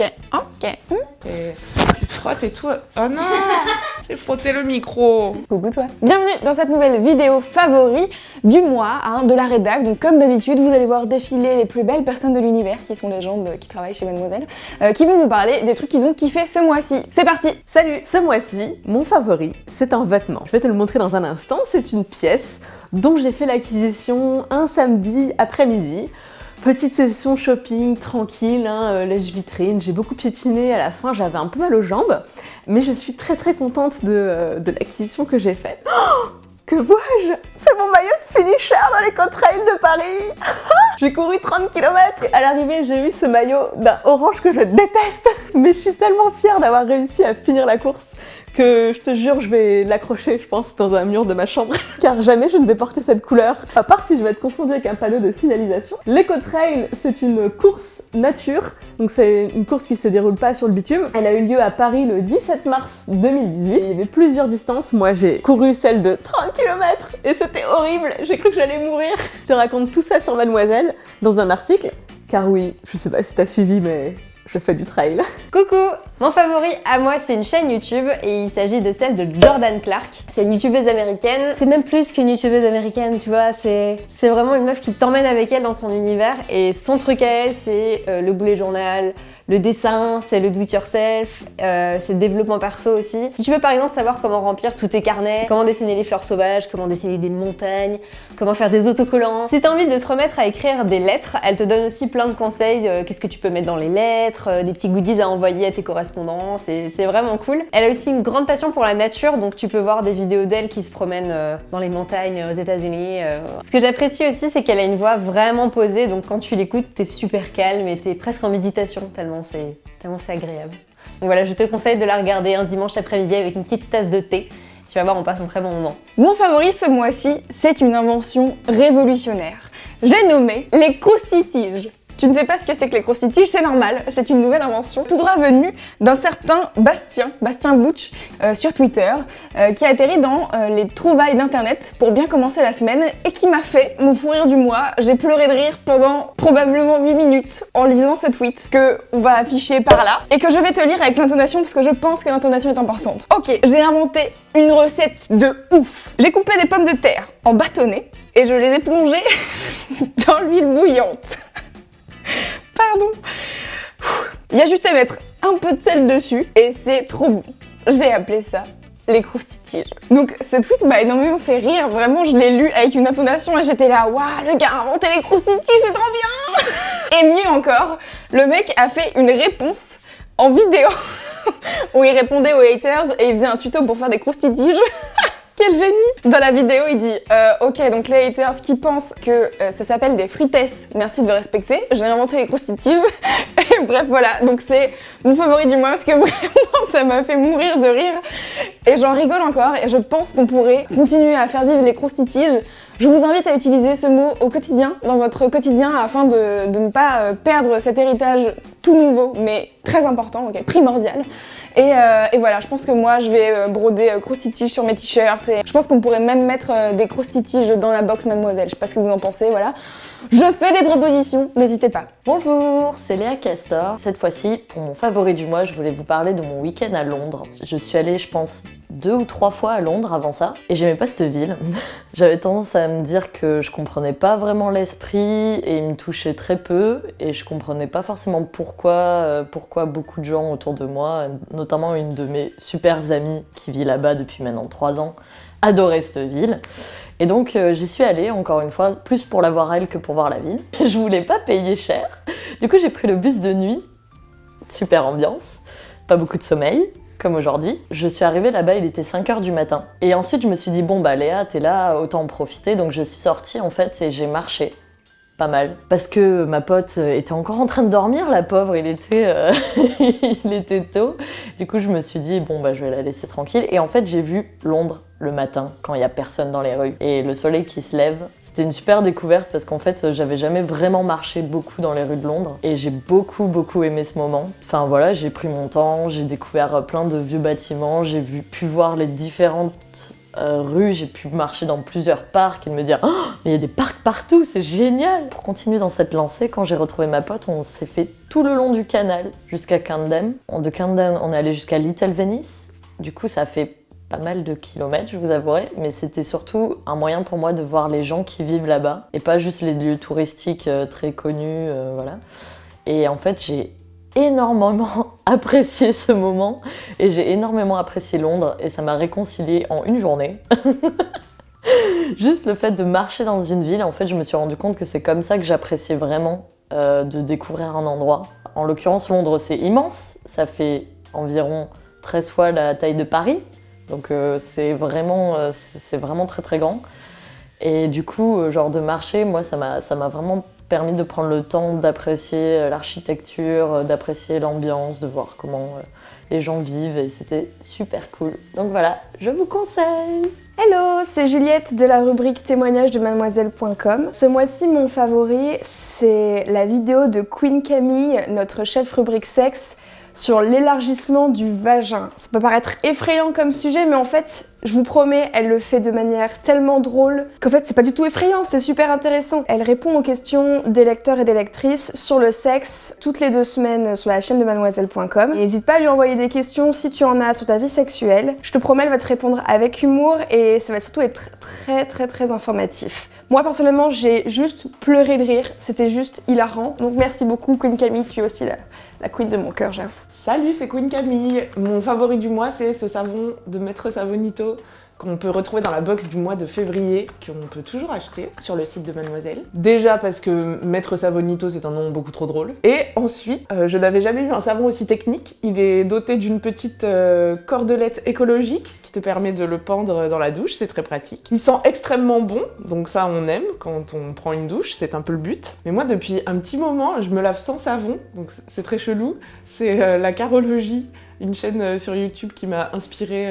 ok. Et tu te frottes et tout. Oh non, j'ai frotté le micro. Coucou toi. Bienvenue dans cette nouvelle vidéo favori du mois de la rédac. Donc comme d'habitude, vous allez voir défiler les plus belles personnes de l'univers, qui sont les gens qui travaillent chez Mademoiselle, qui vont vous parler des trucs qu'ils ont kiffé ce mois-ci. C'est parti. Salut. Ce mois-ci, mon favori, c'est un vêtement. Je vais te le montrer dans un instant. C'est une pièce dont j'ai fait l'acquisition un samedi après-midi. Petite session shopping tranquille, lèche vitrine, j'ai beaucoup piétiné à la fin, j'avais un peu mal aux jambes, mais je suis très contente de l'acquisition que j'ai faite. Oh, que vois-je? C'est mon maillot de finisher dans les contrails de Paris. J'ai couru 30 km et à l'arrivée j'ai eu ce maillot d'un orange que je déteste, mais je suis tellement fière d'avoir réussi à finir la course que je te jure, je vais l'accrocher, je pense, dans un mur de ma chambre. Car jamais je ne vais porter cette couleur, à part si je vais être confondue avec un panneau de signalisation. L'Eco-Trail, c'est une course nature, donc c'est une course qui se déroule pas sur le bitume. Elle a eu lieu à Paris le 17 mars 2018. Il y avait plusieurs distances. Moi, j'ai couru celle de 30 km et c'était horrible. J'ai cru que j'allais mourir. Je te raconte tout ça sur Mademoiselle dans un article. Car oui, je sais pas si t'as suivi, mais je fais du trail. Coucou! Mon favori à moi, c'est une chaîne YouTube et il s'agit de celle de Jordan Clark. C'est une youtubeuse américaine. C'est même plus qu'une youtubeuse américaine, tu vois. C'est vraiment une meuf qui t'emmène avec elle dans son univers et son truc à elle, c'est le bullet journal, le dessin, c'est le do it yourself, c'est le développement perso aussi. Si tu veux par exemple savoir comment remplir tous tes carnets, comment dessiner les fleurs sauvages, comment dessiner des montagnes, comment faire des autocollants. Si t'as envie de te remettre à écrire des lettres, elle te donne aussi plein de conseils. Qu'est-ce que tu peux mettre dans les lettres, des petits goodies à envoyer à tes correspondants, c'est vraiment cool. Elle a aussi une grande passion pour la nature, donc tu peux voir des vidéos d'elle qui se promène dans les montagnes aux États-Unis. Ce que j'apprécie aussi, c'est qu'elle a une voix vraiment posée, donc quand tu l'écoutes, t'es super calme et t'es presque en méditation tellement c'est agréable. Donc voilà, je te conseille de la regarder un dimanche après-midi avec une petite tasse de thé. Tu vas voir, on passe un très bon moment. Mon favori ce mois-ci, c'est une invention révolutionnaire. J'ai nommé les croustitiges. Tu ne sais pas ce que c'est que les croustitiges, c'est normal, c'est une nouvelle invention, tout droit venue d'un certain Bastien Butch sur Twitter, qui a atterri dans les trouvailles d'internet pour bien commencer la semaine et qui m'a fait mon fou rire du mois. J'ai pleuré de rire pendant probablement 8 minutes en lisant ce tweet que on va afficher par là et que je vais te lire avec l'intonation parce que je pense que l'intonation est importante. Ok, j'ai inventé une recette de ouf. J'ai coupé des pommes de terre en bâtonnets et je les ai plongées dans l'huile bouillante. Pardon. Il y a juste à mettre un peu de sel dessus et c'est trop bon. J'ai appelé ça les croustitiges. Donc ce tweet m'a énormément fait rire, vraiment je l'ai lu avec une intonation et j'étais là, waouh, le gars a inventé les croustitiges, c'est trop bien. Et mieux encore, le mec a fait une réponse en vidéo où il répondait aux haters et il faisait un tuto pour faire des croustitiges. Quel génie! Dans la vidéo, il dit ok, donc les haters qui pensent que ça s'appelle des fritesses, merci de le respecter. J'ai inventé les croustitiges. Et bref, voilà. Donc c'est mon favori du mois parce que vraiment, ça m'a fait mourir de rire. Et j'en rigole encore. Et je pense qu'on pourrait continuer à faire vivre les croustitiges. Je vous invite à utiliser ce mot au quotidien, dans votre quotidien, afin de ne pas perdre cet héritage tout nouveau, mais très important, ok, primordial. Et voilà, je pense que moi je vais broder croustitiges sur mes t-shirts et je pense qu'on pourrait même mettre des croustitiges dans la box Mademoiselle. Je sais pas ce que vous en pensez, voilà. Je fais des propositions, n'hésitez pas. Bonjour, c'est Léa Castor. Cette fois-ci, pour mon favori du mois, je voulais vous parler de mon week-end à Londres. Je suis allée, je pense, 2 ou 3 fois à Londres avant ça, et j'aimais pas cette ville. J'avais tendance à me dire que je comprenais pas vraiment l'esprit, et il me touchait très peu, et je comprenais pas forcément pourquoi beaucoup de gens autour de moi, notamment une de mes super amies qui vit là-bas depuis maintenant 3 ans, adorait cette ville. Et donc j'y suis allée, encore une fois, plus pour la voir elle que pour voir la ville. Je voulais pas payer cher, du coup j'ai pris le bus de nuit, super ambiance, pas beaucoup de sommeil, comme aujourd'hui. Je suis arrivée là-bas, il était 5h du matin. Et ensuite je me suis dit, bon bah Léa, t'es là, autant en profiter. Donc je suis sortie en fait et j'ai marché. Pas mal. Parce que ma pote était encore en train de dormir, la pauvre, il était tôt. Du coup, je me suis dit, bon, bah, je vais la laisser tranquille. Et en fait, j'ai vu Londres le matin, quand il y a personne dans les rues. Et le soleil qui se lève. C'était une super découverte parce qu'en fait, j'avais jamais vraiment marché beaucoup dans les rues de Londres. Et j'ai beaucoup aimé ce moment. Enfin voilà, j'ai pris mon temps, j'ai découvert plein de vieux bâtiments, j'ai pu voir les différentes rue, j'ai pu marcher dans plusieurs parcs et me dire oh, mais il y a des parcs partout, c'est génial. Pour continuer dans cette lancée, quand j'ai retrouvé ma pote, on s'est fait tout le long du canal jusqu'à Camden. De Camden, on est allé jusqu'à Little Venice. Du coup, ça fait pas mal de kilomètres, je vous avouerai, mais c'était surtout un moyen pour moi de voir les gens qui vivent là-bas et pas juste les lieux touristiques très connus, voilà. Et en fait, j'ai énormément apprécié ce moment et j'ai énormément apprécié Londres et ça m'a réconciliée en une journée. Juste le fait de marcher dans une ville, en fait, je me suis rendu compte que c'est comme ça que j'appréciais vraiment de découvrir un endroit. En l'occurrence, Londres, c'est immense, ça fait environ 13 fois la taille de Paris. Donc c'est vraiment très très grand. Et du coup, genre de marcher, moi ça m'a vraiment permis de prendre le temps d'apprécier l'architecture, d'apprécier l'ambiance, de voir comment les gens vivent et c'était super cool. Donc voilà, je vous conseille. Hello, c'est Juliette de la rubrique témoignages de mademoiselle.com. Ce mois-ci, mon favori, c'est la vidéo de Queen Camille, notre chef rubrique sexe, sur l'élargissement du vagin. Ça peut paraître effrayant comme sujet, mais en fait, je vous promets, elle le fait de manière tellement drôle qu'en fait, c'est pas du tout effrayant, c'est super intéressant. Elle répond aux questions des lecteurs et des lectrices sur le sexe toutes les 2 semaines sur la chaîne de mademoiselle.com. N'hésite pas à lui envoyer des questions si tu en as sur ta vie sexuelle. Je te promets, elle va te répondre avec humour et ça va surtout être très informatif. Moi, personnellement, j'ai juste pleuré de rire. C'était juste hilarant. Donc merci beaucoup, Queen Camille, tu es aussi la queen de mon cœur, j'avoue. Salut, c'est Queen Camille. Mon favori du mois, c'est ce savon de Maître Savonito qu'on peut retrouver dans la box du mois de février, qu'on peut toujours acheter sur le site de Mademoiselle. Déjà parce que Maître Savonito, c'est un nom beaucoup trop drôle. Et ensuite, je n'avais jamais vu un savon aussi technique. Il est doté d'une petite cordelette écologique qui te permet de le pendre dans la douche, c'est très pratique. Il sent extrêmement bon, donc ça on aime quand on prend une douche, c'est un peu le but. Mais moi depuis un petit moment, je me lave sans savon, donc c'est très chelou. C'est la Carologie, une chaîne sur YouTube qui m'a inspiré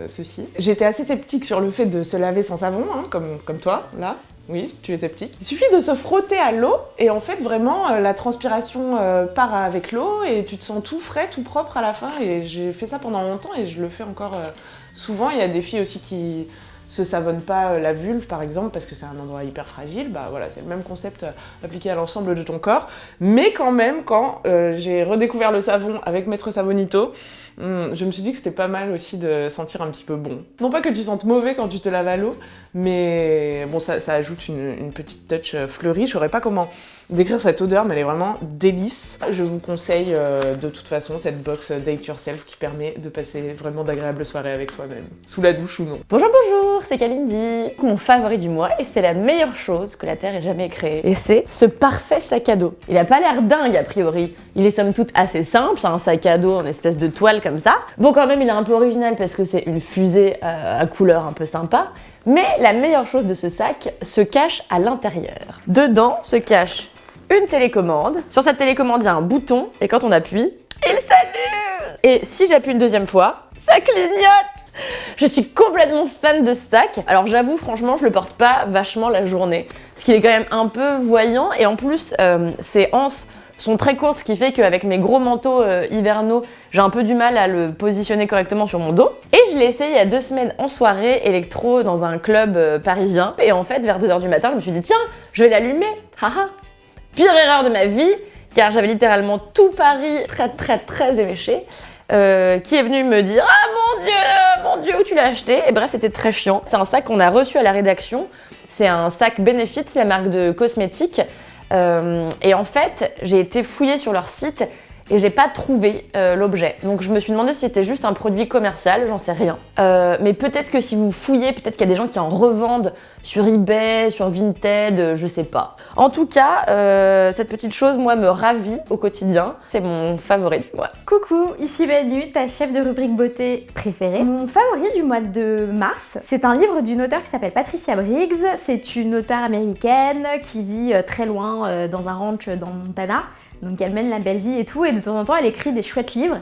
ceci. J'étais assez sceptique sur le fait de se laver sans savon, hein, comme toi, là. Oui, tu es sceptique. Il suffit de se frotter à l'eau et en fait vraiment la transpiration part avec l'eau et tu te sens tout frais, tout propre à la fin et j'ai fait ça pendant longtemps et je le fais encore souvent. Il y a des filles aussi qui se savonnent pas la vulve par exemple parce que c'est un endroit hyper fragile, bah voilà, c'est le même concept appliqué à l'ensemble de ton corps. Mais quand même, quand j'ai redécouvert le savon avec Maître Savonito, je me suis dit que c'était pas mal aussi de sentir un petit peu bon. Non pas que tu sentes mauvais quand tu te laves à l'eau, mais bon, ça ajoute une petite touch fleurie. Je saurais pas comment décrire cette odeur, mais elle est vraiment délice. Je vous conseille de toute façon cette box Date Yourself qui permet de passer vraiment d'agréables soirées avec soi-même, sous la douche ou non. Bonjour, c'est Kalindi. Mon favori du mois et c'est la meilleure chose que la Terre ait jamais créée. Et c'est ce parfait sac à dos. Il a pas l'air dingue a priori. Il est somme toute assez simple, c'est un sac à dos en espèce de toile comme ça. Bon quand même il est un peu original parce que c'est une fusée à couleur un peu sympa. Mais la meilleure chose de ce sac se cache à l'intérieur. Dedans se cache une télécommande. Sur cette télécommande, il y a un bouton et quand on appuie, il s'allume. Et si j'appuie une deuxième fois, ça clignote. Je suis complètement fan de ce sac. Alors j'avoue, franchement, je le porte pas vachement la journée. Parce qu'il est quand même un peu voyant et en plus, ses anses sont très courtes, ce qui fait qu'avec mes gros manteaux hivernaux, j'ai un peu du mal à le positionner correctement sur mon dos. Et je l'ai essayé il y a 2 semaines en soirée électro dans un club parisien. Et en fait, vers 2h du matin, je me suis dit, tiens, je vais l'allumer. Haha. Pire erreur de ma vie, car j'avais littéralement tout Paris très éméché. Qui est venu me dire « Ah mon Dieu, où tu l'as acheté ?» Et bref, c'était très chiant. C'est un sac qu'on a reçu à la rédaction. C'est un sac Benefit, c'est la marque de cosmétiques. Et en fait, j'ai été fouillée sur leur site et j'ai pas trouvé l'objet. Donc je me suis demandé si c'était juste un produit commercial, j'en sais rien. Mais peut-être que si vous fouillez, peut-être qu'il y a des gens qui en revendent sur eBay, sur Vinted, je sais pas. En tout cas, cette petite chose, moi, me ravit au quotidien. C'est mon favori du mois. Coucou, ici Bellu, ta chef de rubrique beauté préférée. Mon favori du mois de mars, c'est un livre d'une auteure qui s'appelle Patricia Briggs. C'est une auteure américaine qui vit très loin dans un ranch dans le Montana. Donc elle mène la belle vie et tout, et de temps en temps elle écrit des chouettes livres.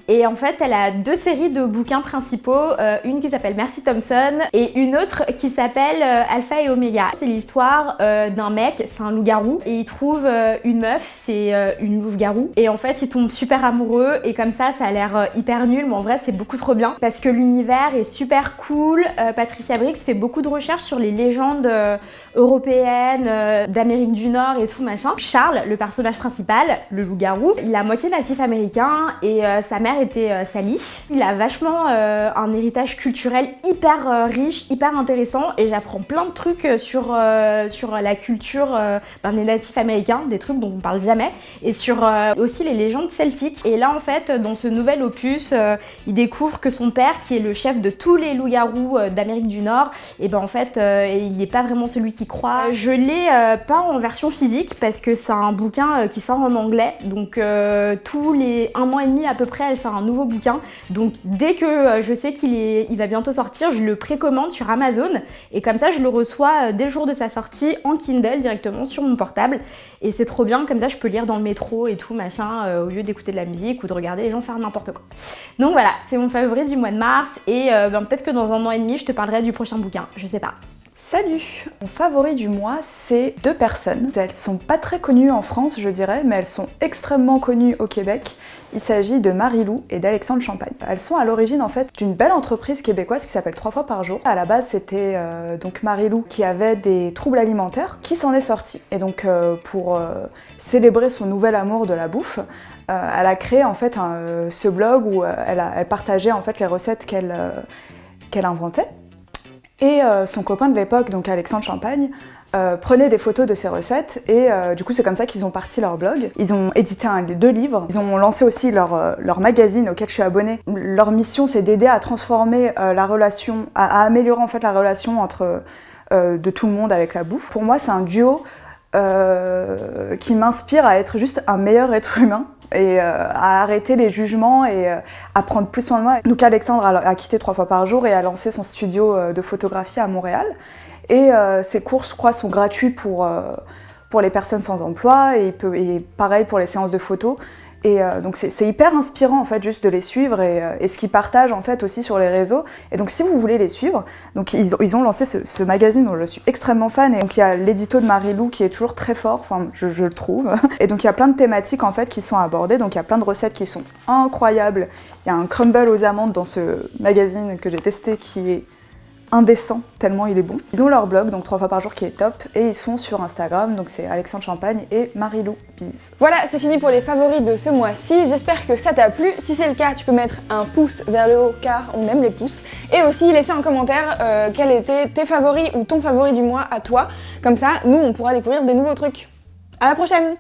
Et en fait, elle a 2 séries de bouquins principaux, une qui s'appelle Merci Thompson et une autre qui s'appelle Alpha et Omega. C'est l'histoire d'un mec, c'est un loup-garou, et il trouve une meuf, c'est une louve-garou. Et en fait, il tombe super amoureux et comme ça a l'air hyper nul, mais en vrai, c'est beaucoup trop bien parce que l'univers est super cool. Patricia Briggs fait beaucoup de recherches sur les légendes européennes, d'Amérique du Nord et tout machin. Charles, le personnage principal, le loup-garou, il est à moitié natif américain et sa mère était Sally. Il a vachement un héritage culturel hyper riche, hyper intéressant et j'apprends plein de trucs sur la culture des natifs américains, des trucs dont on parle jamais, et sur aussi les légendes celtiques. Et là en fait, dans ce nouvel opus, il découvre que son père, qui est le chef de tous les loups-garous d'Amérique du Nord, et ben en fait, il n'est pas vraiment celui qui croit. Je l'ai pas en version physique parce que c'est un bouquin qui sort en anglais, donc tous les 1 mois et demi à peu près, elle sort un nouveau bouquin. Donc dès que je sais qu'il va bientôt sortir, je le précommande sur Amazon et comme ça je le reçois dès le jour de sa sortie en Kindle directement sur mon portable. Et c'est trop bien, comme ça je peux lire dans le métro et tout machin au lieu d'écouter de la musique ou de regarder les gens faire n'importe quoi. Donc voilà, c'est mon favori du mois de mars et peut-être que dans 1 an et demi je te parlerai du prochain bouquin, je sais pas. Salut! Mon favori du mois, c'est 2 personnes. Elles sont pas très connues en France, je dirais, mais elles sont extrêmement connues au Québec. Il s'agit de Marie-Lou et d'Alexandre Champagne. Elles sont à l'origine en fait d'une belle entreprise québécoise qui s'appelle 3 fois par jour. À la base, c'était donc Marie-Lou qui avait des troubles alimentaires, qui s'en est sortie. Et donc pour célébrer son nouvel amour de la bouffe, elle a créé en fait ce blog où elle partageait en fait les recettes qu'elle inventait. Et son copain de l'époque, donc Alexandre Champagne, prenait des photos de ses recettes et du coup c'est comme ça qu'ils ont parti leur blog. Ils ont édité 2 livres, ils ont lancé aussi leur magazine auquel je suis abonnée. Leur mission c'est d'aider à transformer la relation, à améliorer en fait la relation entre de tout le monde avec la bouffe. Pour moi c'est un duo qui m'inspire à être juste un meilleur être humain et à arrêter les jugements et à prendre plus soin de moi. Donc Alexandre a quitté 3 fois par jour et a lancé son studio de photographie à Montréal. Et ses cours, je crois, sont gratuits pour les personnes sans emploi et pareil pour les séances de photos. Et donc c'est hyper inspirant en fait juste de les suivre et ce qu'ils partagent en fait aussi sur les réseaux. Et donc si vous voulez les suivre, donc ils ont lancé ce magazine dont je suis extrêmement fan. Et donc il y a l'édito de Marie-Lou qui est toujours très fort, enfin je le trouve. Et donc il y a plein de thématiques en fait qui sont abordées. Donc il y a plein de recettes qui sont incroyables. Il y a un crumble aux amandes dans ce magazine que j'ai testé qui est indécent tellement il est bon. Ils ont leur blog, donc 3 fois par jour qui est top, et ils sont sur Instagram, donc c'est Alexandre Champagne et Marie-Lou Biz. Voilà, c'est fini pour les favoris de ce mois-ci. J'espère que ça t'a plu. Si c'est le cas, tu peux mettre un pouce vers le haut car on aime les pouces. Et aussi laisser en commentaire quels étaient tes favoris ou ton favori du mois à toi. Comme ça, nous, on pourra découvrir des nouveaux trucs. À la prochaine!